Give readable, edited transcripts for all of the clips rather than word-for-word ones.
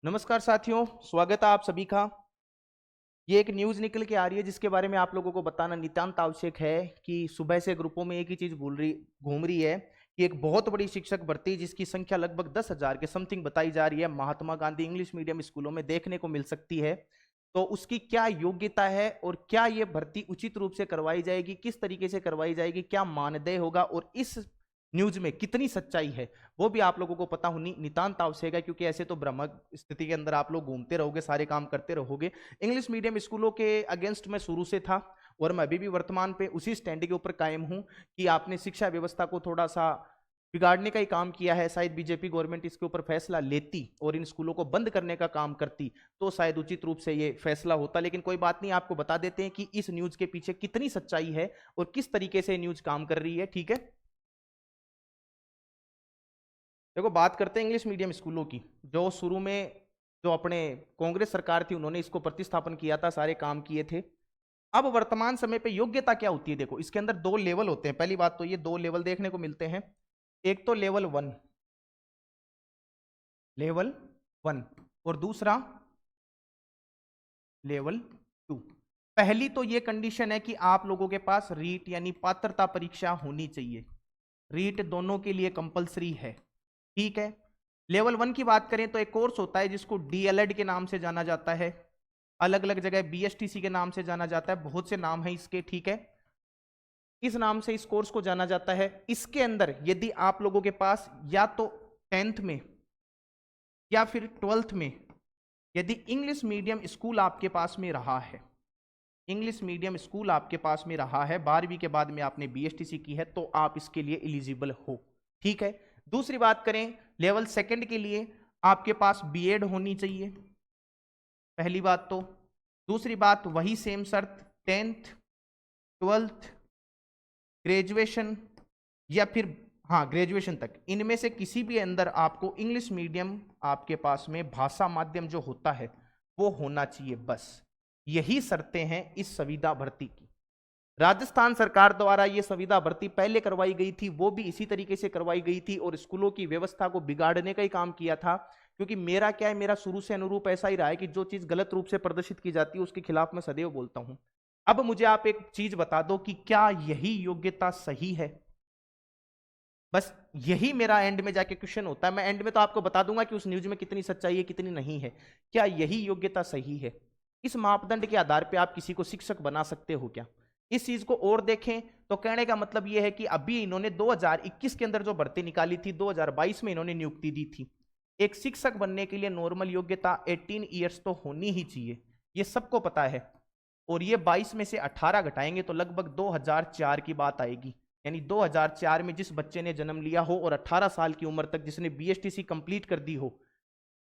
नमस्कार साथियों, स्वागत है आप सभी का। ये एक न्यूज़ निकल के आ रही है जिसके बारे में आप लोगों को बताना नितांत आवश्यक है कि सुबह से ग्रुपों में एक ही चीज घूम रही है कि एक बहुत बड़ी शिक्षक भर्ती जिसकी संख्या लगभग 10,000 के समथिंग बताई जा रही है, महात्मा गांधी इंग्लिश मीडियम स्कूलों में देखने को मिल सकती है। तो उसकी क्या योग्यता है और क्या ये भर्ती उचित रूप से करवाई जाएगी, किस तरीके से करवाई जाएगी, क्या मानदेय होगा और इस न्यूज में कितनी सच्चाई है, वो भी आप लोगों को पता होनी नितांत आवश्यक है। क्योंकि ऐसे तो भ्रमक स्थिति के अंदर आप लोग घूमते रहोगे, सारे काम करते रहोगे। इंग्लिश मीडियम स्कूलों के अगेंस्ट में शुरू से था और मैं अभी भी वर्तमान पे उसी स्टैंड के ऊपर कायम हूं कि आपने शिक्षा व्यवस्था को थोड़ा सा बिगाड़ने का ही काम किया है। शायद बीजेपी गवर्नमेंट इसके ऊपर फैसला लेती और इन स्कूलों को बंद करने का काम करती तो शायद उचित रूप से ये फैसला होता, लेकिन कोई बात नहीं। आपको बता देते हैं कि इस न्यूज के पीछे कितनी सच्चाई है और किस तरीके से न्यूज काम कर रही है। ठीक है, देखो बात करते हैं इंग्लिश मीडियम स्कूलों की। जो शुरू में जो अपने कांग्रेस सरकार थी उन्होंने इसको प्रतिस्थापन किया था, सारे काम किए थे। अब वर्तमान समय पे योग्यता क्या होती है, देखो इसके अंदर दो लेवल होते हैं। पहली बात तो ये दो लेवल देखने को मिलते हैं। एक तो लेवल वन, लेवल वन, और दूसरा लेवल टू। पहली तो ये कंडीशन है कि आप लोगों के पास रीट यानी पात्रता परीक्षा होनी चाहिए। रीट दोनों के लिए कंपलसरी है। ठीक है, लेवल वन की बात करें तो एक कोर्स होता है जिसको डीएलएड के नाम से जाना जाता है, अलग अलग जगह बीएसटीसी के नाम से जाना जाता है, बहुत से नाम है इसके। ठीक है, इस नाम से इस कोर्स को जाना जाता है। इसके अंदर यदि आप लोगों के पास या तो 10th में या फिर 12th में यदि इंग्लिश मीडियम स्कूल आपके पास में रहा है, इंग्लिश मीडियम स्कूल आपके पास में रहा है, 12वीं के बाद में आपने बीएसटीसी की है, तो आप इसके लिए एलिजिबल हो। ठीक है, दूसरी बात करें लेवल सेकंड के लिए, आपके पास बीएड होनी चाहिए, पहली बात तो। दूसरी बात वही सेम शर्त, 10th 12th ग्रेजुएशन या फिर हाँ ग्रेजुएशन तक, इनमें से किसी भी अंदर आपको इंग्लिश मीडियम आपके पास में भाषा माध्यम जो होता है वो होना चाहिए। बस यही शर्तें हैं इस संविदा भर्ती की। राजस्थान सरकार द्वारा ये संविदा भर्ती पहले करवाई गई थी, वो भी इसी तरीके से करवाई गई थी और स्कूलों की व्यवस्था को बिगाड़ने का ही काम किया था। क्योंकि मेरा क्या है, मेरा शुरू से अनुरूप ऐसा ही रहा है कि जो चीज गलत रूप से प्रदर्शित की जाती है उसके खिलाफ मैं सदैव बोलता हूं। अब मुझे आप एक चीज बता दो कि क्या यही योग्यता सही है। बस यही मेरा एंड में जाके क्वेश्चन होता है। मैं एंड में तो आपको बता दूंगा कि उस न्यूज में कितनी सच्चाई है कितनी नहीं है। क्या यही योग्यता सही है? इस मापदंड के आधार पे आप किसी को शिक्षक बना सकते हो क्या? इस चीज को और देखें तो कहने का मतलब यह है कि अभी इन्होंने 2021 के अंदर जो भर्ती निकाली थी, 2022 में इन्होंने नियुक्ति दी थी। एक शिक्षक बनने के लिए नॉर्मल योग्यता 18 ईयर्स तो होनी ही चाहिए, ये सबको पता है। और ये 22 में से 18 घटाएंगे तो लगभग 2004 की बात आएगी। यानी 2004 में जिस बच्चे ने जन्म लिया हो और 18 साल की उम्र तक जिसने बीएसटीसी कंप्लीट कर दी हो,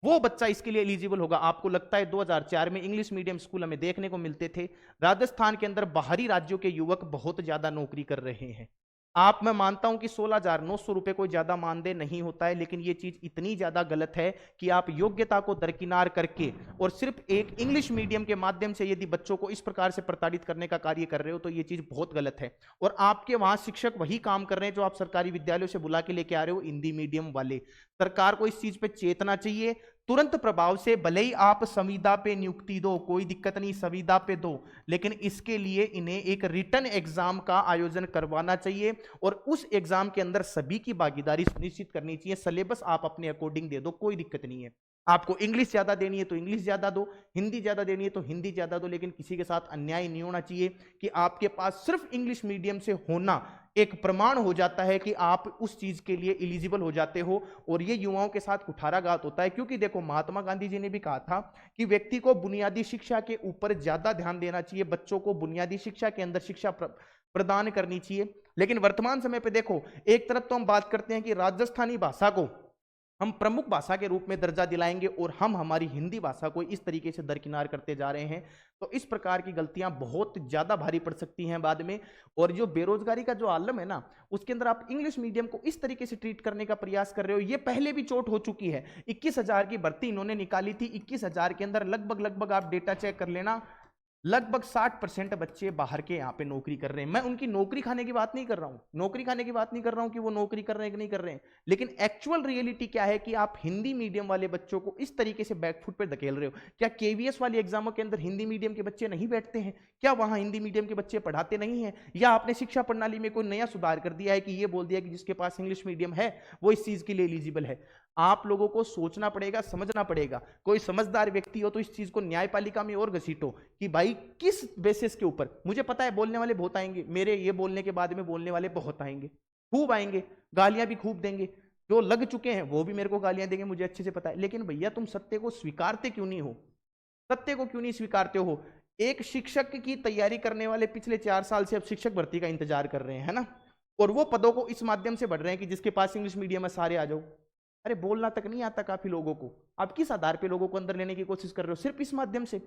वो बच्चा इसके लिए एलिजिबल होगा। आपको लगता है 2004 में इंग्लिश मीडियम स्कूल हमें देखने को मिलते थे? राजस्थान के अंदर बाहरी राज्यों के युवक बहुत ज्यादा नौकरी कर रहे हैं। आप, मैं मानता हूं कि 16,900 रुपए कोई ज्यादा मानदेय नहीं होता है, लेकिन ये चीज इतनी ज्यादा गलत है कि आप योग्यता को दरकिनार करके और सिर्फ एक इंग्लिश मीडियम के माध्यम से यदि बच्चों को इस प्रकार से प्रताड़ित करने का कार्य कर रहे हो तो ये चीज बहुत गलत है। और आपके वहां शिक्षक वही काम कर रहे हैं जो आप सरकारी विद्यालयों से बुला के लेके आ रहे हो, हिंदी मीडियम वाले। सरकार को इस चीज पे चेतना चाहिए तुरंत प्रभाव से। भले ही आप संविदा पे नियुक्ति दो, कोई दिक्कत नहीं, संविदा पे दो, लेकिन इसके लिए इन्हें एक रिटन एग्जाम का आयोजन करवाना चाहिए और उस एग्जाम के अंदर सभी की भागीदारी सुनिश्चित करनी चाहिए। सिलेबस आप अपने अकॉर्डिंग दे दो, कोई दिक्कत नहीं है। आपको इंग्लिश ज्यादा देनी है तो इंग्लिश ज्यादा दो, हिंदी ज्यादा देनी है तो हिंदी ज्यादा दो, लेकिन किसी के साथ अन्याय नहीं होना चाहिए कि आपके पास सिर्फ इंग्लिश मीडियम से होना एक प्रमाण हो जाता है कि आप उस चीज के लिए एलिजिबल हो जाते हो। और ये युवाओं के साथ कुठाराघात होता है। क्योंकि देखो, महात्मा गांधी जी ने भी कहा था कि व्यक्ति को बुनियादी शिक्षा के ऊपर ज्यादा ध्यान देना चाहिए, बच्चों को बुनियादी शिक्षा के अंदर शिक्षा प्रदान करनी चाहिए। लेकिन वर्तमान समय पे देखो, एक तरफ तो हम बात करते हैं कि राजस्थानी भाषा को हम प्रमुख भाषा के रूप में दर्जा दिलाएंगे और हम हमारी हिंदी भाषा को इस तरीके से दरकिनार करते जा रहे हैं। तो इस प्रकार की गलतियां बहुत ज्यादा भारी पड़ सकती हैं बाद में। और जो बेरोजगारी का जो आलम है ना, उसके अंदर आप इंग्लिश मीडियम को इस तरीके से ट्रीट करने का प्रयास कर रहे हो, ये पहले भी चोट हो चुकी है। 21,000 की भर्ती इन्होंने निकाली थी, 21,000 के अंदर लगभग लगभग आप डेटा चेक कर लेना, लगभग 60% बच्चे बाहर के यहाँ पे नौकरी कर रहे हैं। मैं उनकी नौकरी खाने की बात नहीं कर रहा हूँ, नौकरी खाने की बात नहीं कर रहा हूँ कि वो नौकरी कर रहे हैं कि नहीं कर रहे हैं, लेकिन एक्चुअल रियलिटी क्या है कि आप हिंदी मीडियम वाले बच्चों को इस तरीके से बैकफुट पे धकेल रहे हो। क्या केवीएस वाली एग्जामों के अंदर हिंदी मीडियम के बच्चे नहीं बैठते हैं? क्या वहां हिंदी मीडियम के बच्चे पढ़ाते नहीं है? या आपने शिक्षा प्रणाली में कोई नया सुधार कर दिया है कि ये बोल दिया कि जिसके पास इंग्लिश मीडियम है वो इस चीज के लिए एलिजिबल है? आप लोगों को सोचना पड़ेगा, समझना पड़ेगा। कोई समझदार व्यक्ति हो तो इस चीज को न्यायपालिका में और घसीटो कि भाई किस बेसिस के ऊपर। मुझे पता है बोलने वाले बहुत आएंगे, मेरे ये बोलने के बाद में बोलने वाले बहुत आएंगे, खूब आएंगे, गालियां भी खूब देंगे, जो लग चुके हैं वो भी मेरे को गालियां देंगे, मुझे अच्छे से पता है। लेकिन भैया तुम सत्य को स्वीकारते क्यों नहीं हो? सत्य को क्यों नहीं स्वीकारते हो? एक शिक्षक की तैयारी करने वाले पिछले 4 साल से अब शिक्षक भर्ती का इंतजार कर रहे हैं, है ना, और वो पदों को इस माध्यम से बढ़ रहे हैं कि जिसके पास इंग्लिश मीडियम है सारे आ जाओ। अरे बोलना तक नहीं आता काफी लोगों को, आप किस आधार पे लोगों को अंदर लेने की कोशिश कर रहे हो? सिर्फ इस माध्यम से।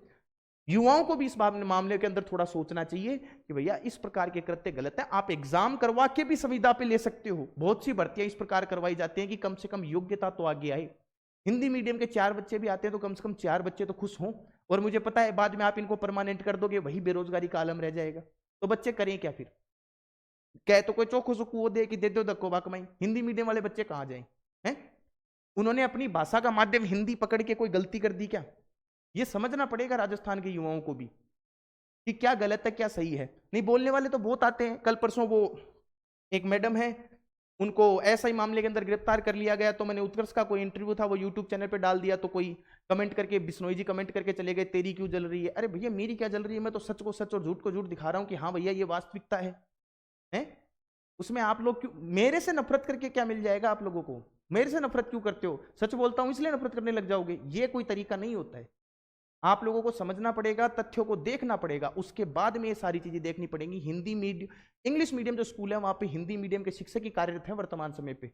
युवाओं को भी इस मामले के अंदर थोड़ा सोचना चाहिए कि भैया इस प्रकार के कृत्य गलत है। आप एग्जाम करवा के भी संविदा पे ले सकते हो, बहुत सी भर्तियां इस प्रकार करवाई जाती हैं कि कम से कम योग्यता तो आगे आए। हिंदी मीडियम के 4 बच्चे भी आते हैं तो कम से कम 4 बच्चे तो खुश हों, और मुझे पता है बाद में आप इनको परमानेंट कर दोगे, वही बेरोजगारी का आलम रह जाएगा। तो बच्चे करें क्या फिर? कह तो कोई चौखो सुखो वो दे कि दे दो धक्को बा कमाई, हिंदी मीडियम वाले बच्चे कहां जाए हैं? उन्होंने अपनी भाषा का माध्यम हिंदी पकड़ के कोई गलती कर दी क्या? ये समझना पड़ेगा राजस्थान के युवाओं को भी कि क्या गलत है क्या सही है। नहीं, बोलने वाले तो बहुत आते हैं। कल परसों वो एक मैडम है, उनको ऐसा ही मामले के अंदर गिरफ्तार कर लिया गया, तो मैंने उत्कर्ष का कोई इंटरव्यू था वो यूट्यूब चैनल पे डाल दिया, तो कोई कमेंट करके, बिश्नोई जी कमेंट करके चले गए, तेरी क्यों जल रही है? अरे भैया मेरी क्या जल रही है? मैं तो सच को सच और झूठ को झूठ दिखा रहा हूँ कि हाँ भैया ये वास्तविकता है, हैं? उसमें आप लोग क्यों मेरे से नफरत करके क्या मिल जाएगा आप लोगों को? मेरे से नफरत क्यों करते हो? सच बोलता हूं इसलिए नफरत करने लग जाओगे? ये कोई तरीका नहीं होता है। आप लोगों को समझना पड़ेगा, तथ्यों को देखना पड़ेगा, उसके बाद में ये सारी चीजें देखनी पड़ेंगी। हिंदी मीडियम, इंग्लिश मीडियम जो स्कूल है वहां पे हिंदी मीडियम के शिक्षक ही कार्यरत है वर्तमान समय पे,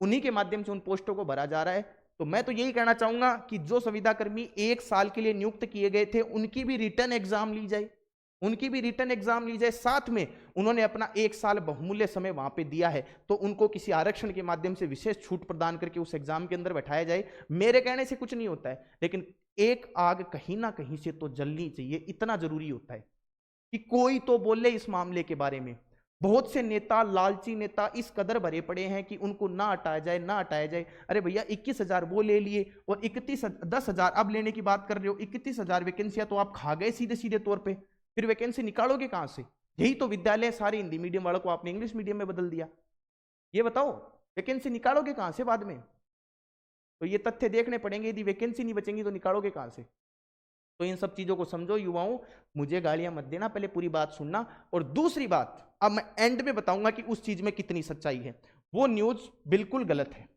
उन्हीं के माध्यम से उन पोस्टों को भरा जा रहा है। तो मैं तो यही कहना चाहूंगा कि जो संविदा कर्मी 1 साल के लिए नियुक्त किए गए थे उनकी भी रिटर्न एग्जाम ली जाए, उनकी भी रिटर्न एग्जाम ली जाए। साथ में उन्होंने अपना 1 साल बहुमूल्य समय वहां पे दिया है, तो उनको किसी आरक्षण के माध्यम से विशेष छूट प्रदान करके उस एग्जाम के अंदर बैठाया जाए। मेरे कहने से कुछ नहीं होता है, लेकिन एक आग कहीं ना कहीं से तो जलनी चाहिए, इतना जरूरी होता है कि कोई तो बोले इस मामले के बारे में। बहुत से नेता, लालची नेता इस कदर भरे पड़े हैं कि उनको ना हटाया जाए, ना हटाया जाए। अरे भैया 21,000 वो ले लिए और 10,000 अब लेने की बात कर रहे हो। 31,000 वैकेंसियां तो आप खा गए सीधे सीधे तौर पे, फिर वैकेंसी निकालोगे कहां से? यही तो विद्यालय सारे हिंदी मीडियम वालों को आपने इंग्लिश मीडियम में बदल दिया। ये बताओ वैकेंसी निकालोगे कहां से बाद में? तो ये तथ्य देखने पड़ेंगे, यदि वैकेंसी नहीं बचेंगी तो निकालोगे कहां से? तो इन सब चीजों को समझो युवाओं, मुझे गालियां मत देना, पहले पूरी बात सुनना। और दूसरी बात, अब मैं एंड में बताऊंगा कि उस चीज में कितनी सच्चाई है। वो न्यूज बिल्कुल गलत है,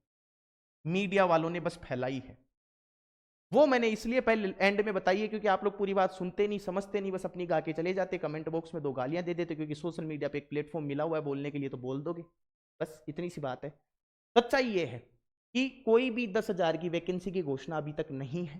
मीडिया वालों ने बस फैलाई है। वो मैंने इसलिए पहले एंड में बताई है क्योंकि आप लोग पूरी बात सुनते नहीं, समझते नहीं, बस अपनी गा के चले जाते, कमेंट बॉक्स में 2 गालियां दे देते क्योंकि सोशल मीडिया पे एक प्लेटफॉर्म मिला हुआ है बोलने के लिए, तो बोल दोगे, बस इतनी सी बात है। सच्चाई ये है कि कोई भी 10,000 की वैकेंसी की घोषणा अभी तक नहीं है,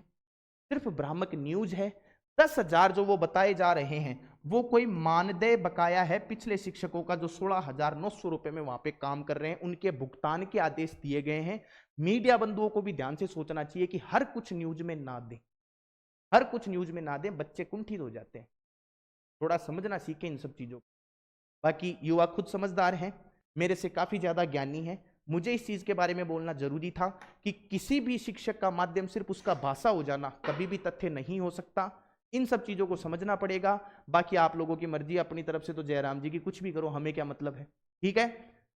सिर्फ भ्रामक न्यूज है। 10,000 जो वो बताए जा रहे हैं वो कोई मानदेय बकाया है पिछले शिक्षकों का जो 16,900 रुपए में वहां पे काम कर रहे हैं, उनके भुगतान के आदेश दिए गए हैं। मीडिया बंधुओं को भी ध्यान से सोचना चाहिए कि हर कुछ न्यूज में ना दें, हर कुछ न्यूज में ना दें, बच्चे कुंठित हो जाते हैं। थोड़ा समझना सीखें इन सब चीजों को। बाकी युवा खुद समझदार हैं, मेरे से काफी ज्यादा ज्ञानी हैं। मुझे इस चीज के बारे में बोलना जरूरी था कि किसी भी शिक्षक का माध्यम सिर्फ उसका भाषा हो जाना कभी भी तथ्य नहीं हो सकता। इन सब चीजों को समझना पड़ेगा। बाकी आप लोगों की मर्जी, अपनी तरफ से तो जयराम जी की कुछ भी करो, हमें क्या मतलब है। ठीक है,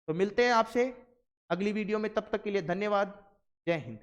तो मिलते हैं आपसे अगली वीडियो में, तब तक के लिए धन्यवाद। जय हिंद।